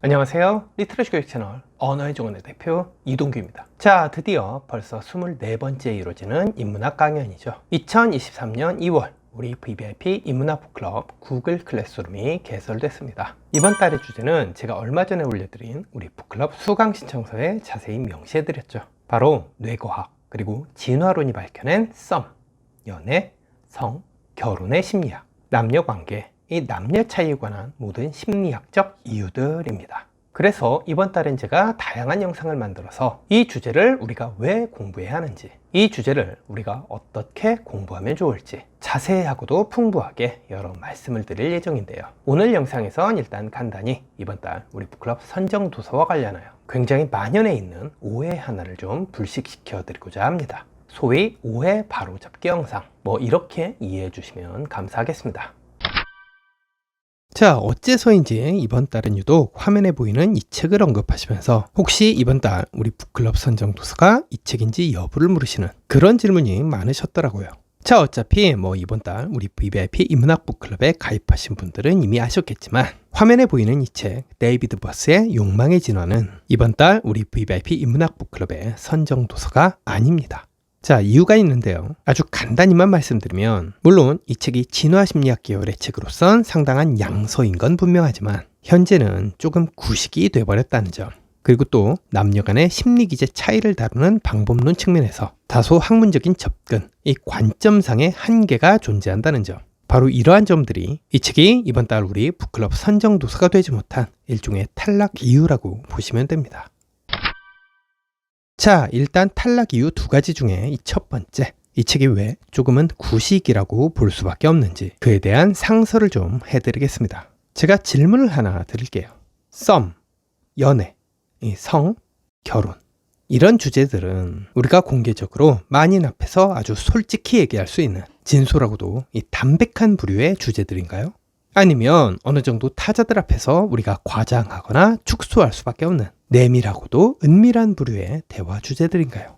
안녕하세요. 리트러시 교육 채널 언어의 정원의 대표 이동규입니다. 자, 드디어 벌써 24번째 이루어지는 인문학 강연이죠. 2023년 2월 우리 VVIP 인문학 북클럽 구글 클래스룸이 개설됐습니다. 이번 달의 주제는 제가 얼마 전에 올려드린 우리 북클럽 수강 신청서에 자세히 명시해드렸죠. 바로 뇌과학 그리고 진화론이 밝혀낸 썸, 연애, 성, 결혼의 심리학, 남녀관계, 이 남녀 차이에 관한 모든 심리학적 이유들입니다. 그래서 이번 달엔 제가 다양한 영상을 만들어서 이 주제를 우리가 왜 공부해야 하는지, 이 주제를 우리가 어떻게 공부하면 좋을지 자세하고도 풍부하게 여러 말씀을 드릴 예정인데요. 오늘 영상에선 일단 간단히 이번 달 우리 북클럽 선정 도서와 관련하여 굉장히 만연해 있는 오해 하나를 좀 불식시켜 드리고자 합니다. 소위 오해 바로잡기 영상, 이렇게 이해해 주시면 감사하겠습니다. 자, 어째서인지 이번 달은 유독 화면에 보이는 이 책을 언급하시면서 혹시 이번 달 우리 북클럽 선정 도서가 이 책인지 여부를 물으시는 그런 질문이 많으셨더라고요. 자, 어차피 이번 달 우리 VVIP 인문학 북클럽에 가입하신 분들은 이미 아셨겠지만 화면에 보이는 이 책 데이비드 버스의 욕망의 진화는 이번 달 우리 VVIP 인문학 북클럽의 선정 도서가 아닙니다. 자, 이유가 있는데요. 아주 간단히만 말씀드리면 물론 이 책이 진화심리학 계열의 책으로선 상당한 양서인 건 분명하지만 현재는 조금 구식이 돼버렸다는 점, 그리고 또 남녀 간의 심리기제 차이를 다루는 방법론 측면에서 다소 학문적인 접근, 이 관점상의 한계가 존재한다는 점, 바로 이러한 점들이 이 책이 이번 달 우리 북클럽 선정 도서가 되지 못한 일종의 탈락 이유라고 보시면 됩니다. 자, 일단 탈락 이유 두 가지 중에 이 첫 번째, 이 책이 왜 조금은 구식이라고 볼 수밖에 없는지 그에 대한 상서를 좀 해드리겠습니다. 제가 질문을 하나 드릴게요. 썸, 연애, 성, 결혼, 이런 주제들은 우리가 공개적으로 만인 앞에서 아주 솔직히 얘기할 수 있는 진솔하고도 이 담백한 부류의 주제들인가요? 아니면 어느 정도 타자들 앞에서 우리가 과장하거나 축소할 수밖에 없는 내밀하고도 은밀한 부류의 대화 주제들인가요?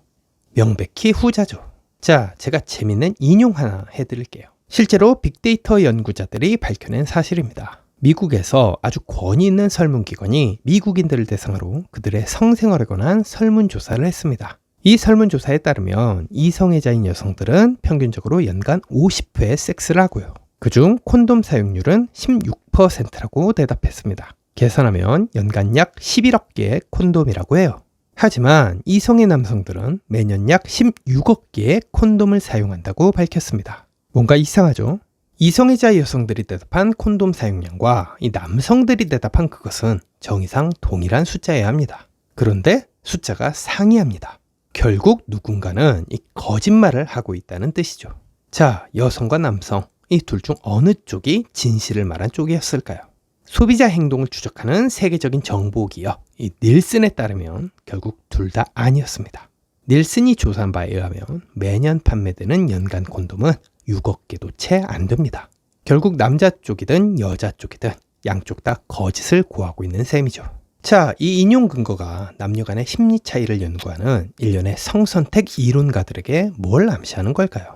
명백히 후자죠. 자, 제가 재밌는 인용 하나 해드릴게요. 실제로 빅데이터 연구자들이 밝혀낸 사실입니다. 미국에서 아주 권위 있는 설문기관이 미국인들을 대상으로 그들의 성생활에 관한 설문조사를 했습니다. 이 설문조사에 따르면 이성애자인 여성들은 평균적으로 연간 50회 섹스를 하고요. 그중 콘돔 사용률은 16%라고 대답했습니다. 계산하면 연간 약 11억 개의 콘돔이라고 해요. 하지만 이성의 남성들은 매년 약 16억 개의 콘돔을 사용한다고 밝혔습니다. 뭔가 이상하죠? 이성애자 여성들이 대답한 콘돔 사용량과 이 남성들이 대답한 그것은 정의상 동일한 숫자여야 합니다. 그런데 숫자가 상이합니다. 결국 누군가는 이 거짓말을 하고 있다는 뜻이죠. 자, 여성과 남성, 이 둘 중 어느 쪽이 진실을 말한 쪽이었을까요? 소비자 행동을 추적하는 세계적인 정보기업 이 닐슨에 따르면 결국 둘 다 아니었습니다. 닐슨이 조사한 바에 의하면 매년 판매되는 연간 콘돔은 6억 개도 채 안 됩니다. 결국 남자 쪽이든 여자 쪽이든 양쪽 다 거짓을 고하고 있는 셈이죠. 자, 이 인용 근거가 남녀 간의 심리 차이를 연구하는 일련의 성선택 이론가들에게 뭘 암시하는 걸까요?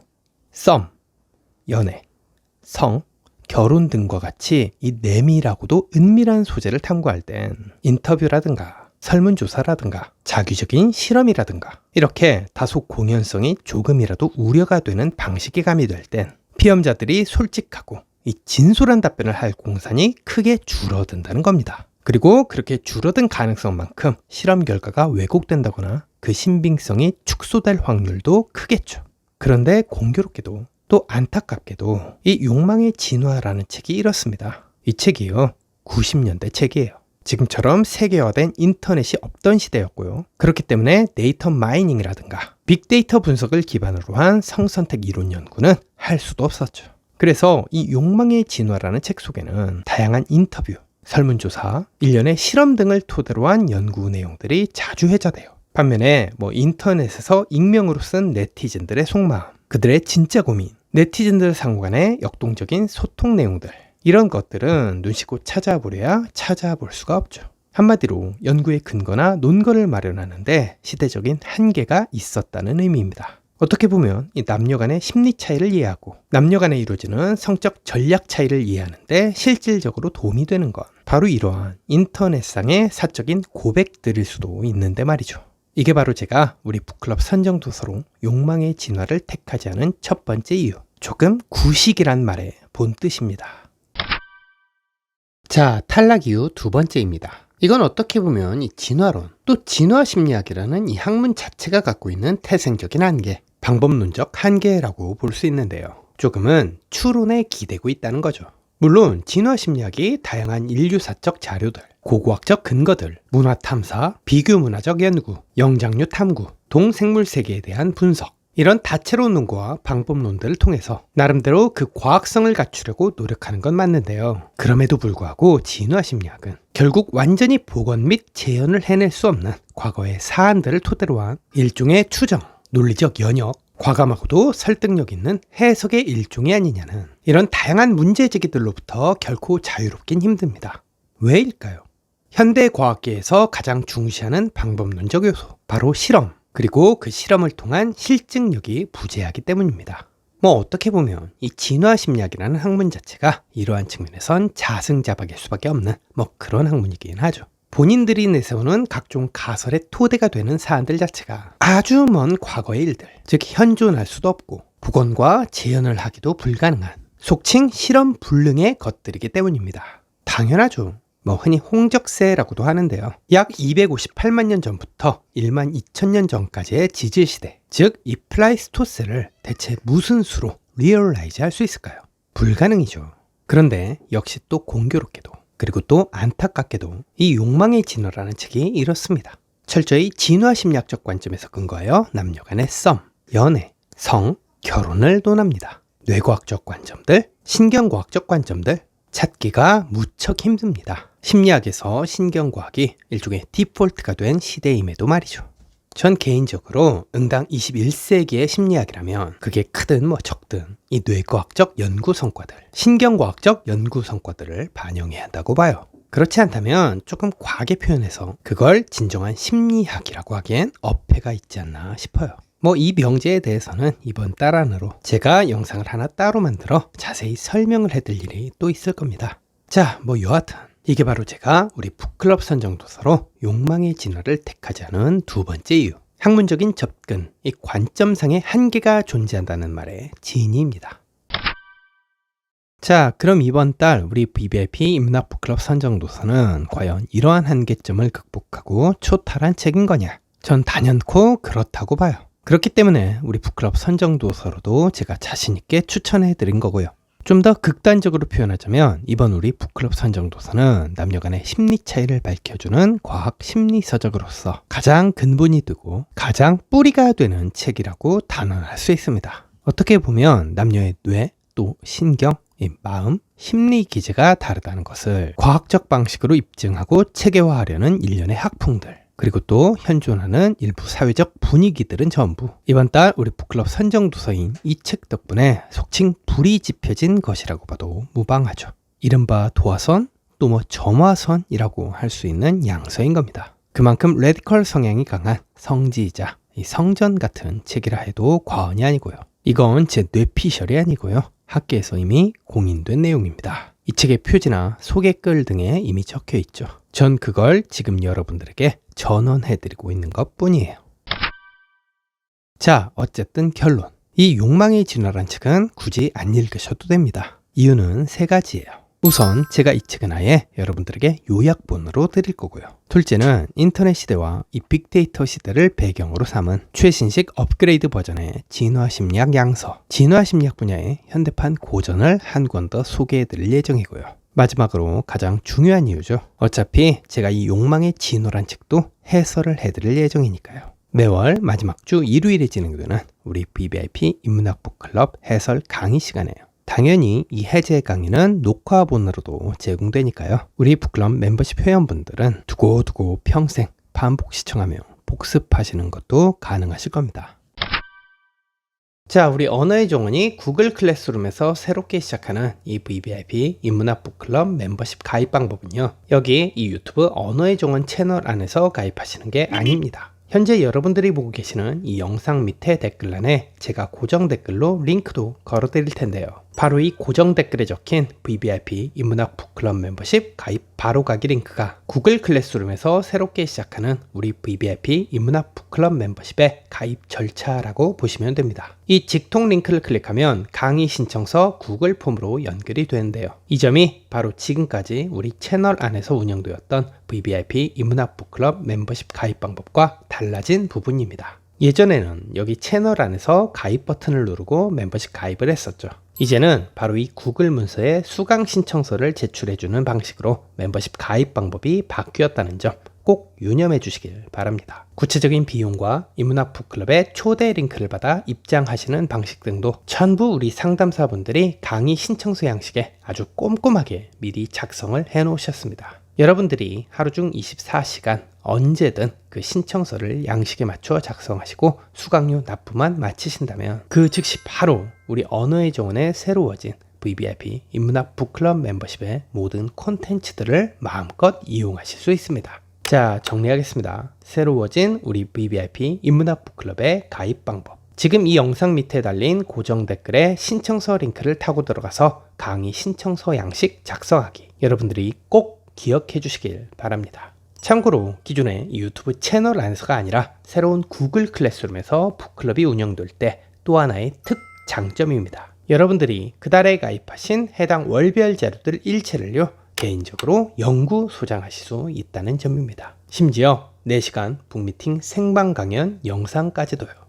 썸, 연애, 성, 결혼 등과 같이 이 내밀하고도 은밀한 소재를 탐구할 땐 인터뷰라든가 설문조사라든가 자규적인 실험이라든가 이렇게 다소 공연성이 조금이라도 우려가 되는 방식이 가미될 땐 피험자들이 솔직하고 이 진솔한 답변을 할 공산이 크게 줄어든다는 겁니다. 그리고 그렇게 줄어든 가능성만큼 실험 결과가 왜곡된다거나 그 신빙성이 축소될 확률도 크겠죠. 그런데 공교롭게도 또 안타깝게도 이 욕망의 진화라는 책이 이렇습니다. 이 책이요, 90년대 책이에요. 지금처럼 세계화된 인터넷이 없던 시대였고요. 그렇기 때문에 데이터 마이닝이라든가 빅데이터 분석을 기반으로 한 성선택 이론 연구는 할 수도 없었죠. 그래서 이 욕망의 진화라는 책 속에는 다양한 인터뷰, 설문조사, 일련의 실험 등을 토대로 한 연구 내용들이 자주 회자돼요. 반면에 인터넷에서 익명으로 쓴 네티즌들의 속마음, 그들의 진짜 고민, 네티즌들 상호 간의 역동적인 소통 내용들, 이런 것들은 눈 씻고 찾아보려야 찾아볼 수가 없죠. 한마디로 연구의 근거나 논거를 마련하는데 시대적인 한계가 있었다는 의미입니다. 어떻게 보면 이 남녀 간의 심리 차이를 이해하고 남녀 간에 이루어지는 성적 전략 차이를 이해하는데 실질적으로 도움이 되는 건 바로 이러한 인터넷상의 사적인 고백들일 수도 있는데 말이죠. 이게 바로 제가 우리 북클럽 선정 도서로 욕망의 진화를 택하지 않은 첫 번째 이유, 조금 구식이란 말의 본뜻입니다. 자, 탈락 이유 두 번째입니다. 이건 어떻게 보면 이 진화론, 또 진화 심리학이라는 이 학문 자체가 갖고 있는 태생적인 한계, 방법론적 한계라고 볼 수 있는데요. 조금은 추론에 기대고 있다는 거죠. 물론 진화 심리학이 다양한 인류사적 자료들, 고고학적 근거들, 문화 탐사, 비교 문화적 연구, 영장류 탐구, 동생물 세계에 대한 분석, 이런 다채로운 논거와 방법론들을 통해서 나름대로 그 과학성을 갖추려고 노력하는 건 맞는데요. 그럼에도 불구하고 진화 심리학은 결국 완전히 복원 및 재현을 해낼 수 없는 과거의 사안들을 토대로 한 일종의 추정, 논리적 연역, 과감하고도 설득력 있는 해석의 일종이 아니냐는 이런 다양한 문제제기들로부터 결코 자유롭긴 힘듭니다. 왜일까요? 현대 과학계에서 가장 중시하는 방법론적 요소, 바로 실험, 그리고 그 실험을 통한 실증력이 부재하기 때문입니다. 어떻게 보면 이 진화 심리학이라는 학문 자체가 이러한 측면에선 자승자박일 수밖에 없는 그런 학문이긴 하죠. 본인들이 내세우는 각종 가설의 토대가 되는 사안들 자체가 아주 먼 과거의 일들, 즉 현존할 수도 없고 복원과 재현을 하기도 불가능한 속칭 실험 불능의 것들이기 때문입니다. 당연하죠. 흔히 홍적세라고도 하는데요. 약 258만 년 전부터 1만 2천 년 전까지의 지질시대, 즉 이 플라이스토세를 대체 무슨 수로 리얼라이즈 할 수 있을까요? 불가능이죠. 그런데 역시 또 공교롭게도, 그리고 또 안타깝게도 이 욕망의 진화라는 책이 이렇습니다. 철저히 진화 심리학적 관점에서 근거하여 남녀 간의 썸, 연애, 성, 결혼을 논합니다. 뇌과학적 관점들, 신경과학적 관점들, 찾기가 무척 힘듭니다. 심리학에서 신경과학이 일종의 디폴트가 된 시대임에도 말이죠. 전 개인적으로 응당 21세기의 심리학이라면 그게 크든 적든 이 뇌과학적 연구 성과들, 신경과학적 연구 성과들을 반영해야 한다고 봐요. 그렇지 않다면 조금 과하게 표현해서 그걸 진정한 심리학이라고 하기엔 어폐가 있지 않나 싶어요. 이 명제에 대해서는 이번 달 안으로 제가 영상을 하나 따로 만들어 자세히 설명을 해드릴 일이 또 있을 겁니다. 자, 여하튼 이게 바로 제가 우리 북클럽 선정 도서로 욕망의 진화를 택하지 않은 두 번째 이유, 학문적인 접근, 이 관점상의 한계가 존재한다는 말의 진의입니다. 자, 그럼 이번 달 우리 BBIP 인문학 북클럽 선정 도서는 과연 이러한 한계점을 극복하고 초탈한 책인 거냐? 전 단연코 그렇다고 봐요. 그렇기 때문에 우리 북클럽 선정 도서로도 제가 자신있게 추천해 드린 거고요. 좀 더 극단적으로 표현하자면 이번 우리 북클럽 선정 도서는 남녀 간의 심리 차이를 밝혀주는 과학 심리 서적으로서 가장 근본이 되고 가장 뿌리가 되는 책이라고 단언할 수 있습니다. 어떻게 보면 남녀의 뇌, 또 신경, 마음, 심리 기제가 다르다는 것을 과학적 방식으로 입증하고 체계화하려는 일련의 학풍들, 그리고 또 현존하는 일부 사회적 분위기들은 전부 이번 달 우리 북클럽 선정 도서인 이 책 덕분에 속칭 불이 지펴진 것이라고 봐도 무방하죠. 이른바 도화선, 또 점화선이라고 할 수 있는 양서인 겁니다. 그만큼 레디컬 성향이 강한 성지이자 이 성전 같은 책이라 해도 과언이 아니고요. 이건 제 뇌피셜이 아니고요. 학계에서 이미 공인된 내용입니다. 이 책의 표지나 소개글 등에 이미 적혀 있죠. 전 그걸 지금 여러분들에게 전언해드리고 있는 것 뿐이에요. 자, 어쨌든 결론. 이 욕망의 진화란 책은 굳이 안 읽으셔도 됩니다. 이유는 세 가지예요. 우선 제가 이 책은 아예 여러분들에게 요약본으로 드릴 거고요. 둘째는 인터넷 시대와 이 빅데이터 시대를 배경으로 삼은 최신식 업그레이드 버전의 진화심리학 양서, 진화심리학 분야의 현대판 고전을 한 권 더 소개해드릴 예정이고요. 마지막으로 가장 중요한 이유죠. 어차피 제가 이 욕망의 진화란 책도 해설을 해드릴 예정이니까요. 매월 마지막 주 일요일에 진행되는 우리 BBIP 인문학 북클럽 해설 강의 시간이에요. 당연히 이 해제 강의는 녹화본으로도 제공되니까요. 우리 북클럽 멤버십 회원분들은 두고두고 평생 반복 시청하며 복습하시는 것도 가능하실 겁니다. 자, 우리 언어의 정원이 구글 클래스룸에서 새롭게 시작하는 이 BBIP 인문학 북클럽 멤버십 가입 방법은요. 여기 이 유튜브 언어의 정원 채널 안에서 가입하시는 게 아닙니다. 현재 여러분들이 보고 계시는 이 영상 밑에 댓글란에 제가 고정 댓글로 링크도 걸어 드릴 텐데요. 바로 이 고정 댓글에 적힌 VVIP 인문학 북클럽 멤버십 가입 바로 가기 링크가 구글 클래스룸에서 새롭게 시작하는 우리 VVIP 인문학 북클럽 멤버십의 가입 절차라고 보시면 됩니다. 이 직통 링크를 클릭하면 강의 신청서 구글 폼으로 연결이 되는데요. 이 점이 바로 지금까지 우리 채널 안에서 운영되었던 VVIP 인문학 북클럽 멤버십 가입 방법과 달라진 부분입니다. 예전에는 여기 채널 안에서 가입 버튼을 누르고 멤버십 가입을 했었죠. 이제는 바로 이 구글 문서에 수강 신청서를 제출해주는 방식으로 멤버십 가입 방법이 바뀌었다는 점 꼭 유념해 주시길 바랍니다. 구체적인 비용과 인문학 북클럽의 초대 링크를 받아 입장하시는 방식 등도 전부 우리 상담사분들이 강의 신청서 양식에 아주 꼼꼼하게 미리 작성을 해 놓으셨습니다. 여러분들이 하루 중 24시간 언제든 그 신청서를 양식에 맞춰 작성하시고 수강료 납부만 마치신다면 그 즉시 바로 우리 언어의 정원에 새로워진 VVIP 인문학 북클럽 멤버십의 모든 콘텐츠들을 마음껏 이용하실 수 있습니다. 자, 정리하겠습니다. 새로워진 우리 VVIP 인문학 북클럽의 가입 방법. 지금 이 영상 밑에 달린 고정 댓글에 신청서 링크를 타고 들어가서 강의 신청서 양식 작성하기. 여러분들이 꼭 기억해 주시길 바랍니다. 참고로 기존의 유튜브 채널 안에서가 아니라 새로운 구글 클래스룸에서 북클럽이 운영될 때 또 하나의 특장점입니다. 여러분들이 그달에 가입하신 해당 월별 자료들 일체를요 개인적으로 영구 소장하실 수 있다는 점입니다. 심지어 4시간 북미팅 생방 강연 영상까지도요.